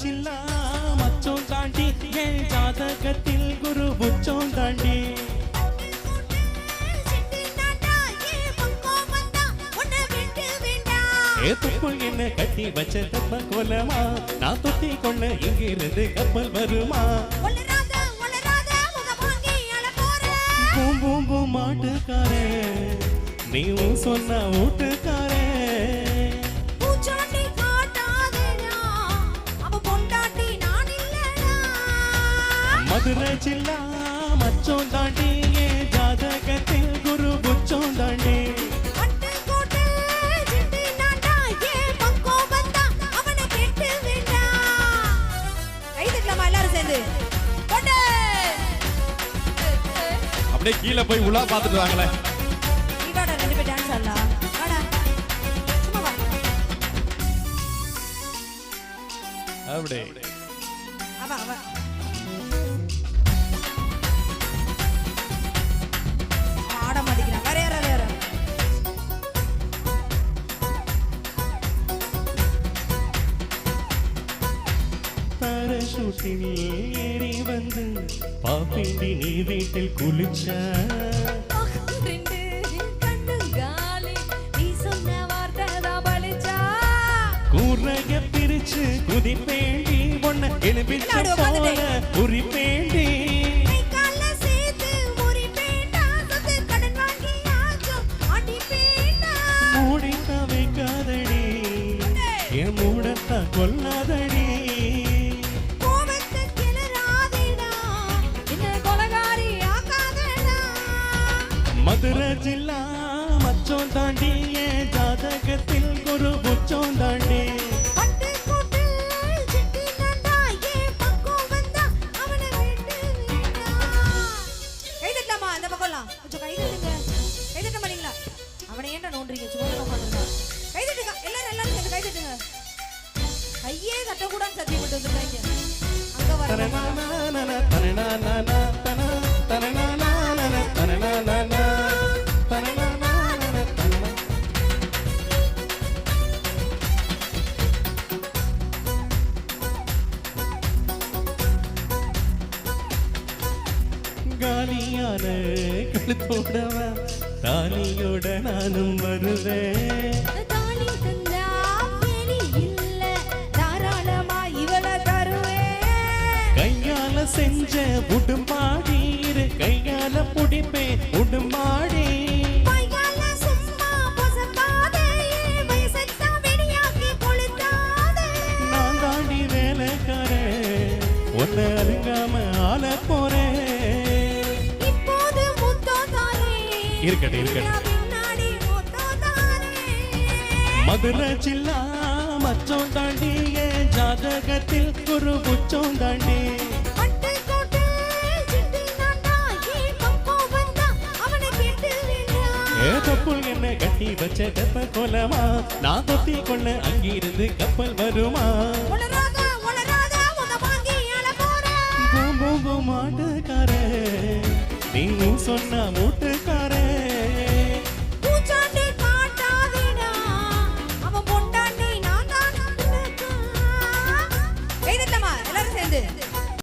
சில்லா மச்சம் தாண்டி என் ஜாதகத்தில் குரு புச்சம் தாண்டி ஏத்துக்குள் என்ன கட்டி வச்ச தப்ப கோலமா நான் தொட்டி கொள்ள இங்கிருந்து கப்பல் வருமா பூம்பூம்பு மாட்டுக்காரே நீவும் சொன்ன வீட்டுக்காரே மதுரை ஜில்லா மச்சம் தாண்டி என் ஜாதகத்தில் குரு புச்சம் தாண்டி அப்படியே கீழே போய் உலா பார்த்துட்டு வாங்களே. அப்படியே ஆட மாட்டேங்கிறான். வேற யாரா வேற பாராசூட்டில் ஏறி வந்து பாப்பிண்டி நீ வீட்டில் குளிச்ச கூரைய பிரிச்சு குதிப்பேண்டி ஒன்ன எழுப்பிச்ச போல குறிப்பேண்டி மூடிக்க வைக்காதடி என் மூடத்த கொல்லாதடி மதுரை ஜில்லா மச்சம் தாண்டி என் ஜாதகத்தில் குரு புச்சம் தாண்டி அவனை ஏன்டா நோன்றீங்க? கைதட்டுங்க எல்லாரும் எல்லாரும் சேர்ந்து கைதட்டுங்க. கையே தட்டக்கூடாது சத்தியம் பண்ணிட்டு வந்துருக்காங்க. அங்க காலியான கழுத்தோடவ தாலியோட நானும் வருவேன். கையால செஞ்ச உடுமாடி இரு கையால புடிப்பே உடுமாடி நான் தாண்டி வேலைக்காரே ஒன்ன அருங்காம ஆள போறேன். இருக்கட்டும் இருக்கட்டும். மதுரை ஜில்லா மச்சம் தாண்டி என் ஜாதகத்தில் குரு புச்சம் தாண்டி ஏதப்புள் என்ன கட்டி வச்ச தெப்ப கோலமா நான் தொத்தி கொள்ள அங்கிருந்து கப்பல் வருமா பூம்பூம்பு மாட்டுக்காரே நீ சொன்ன மூட்டு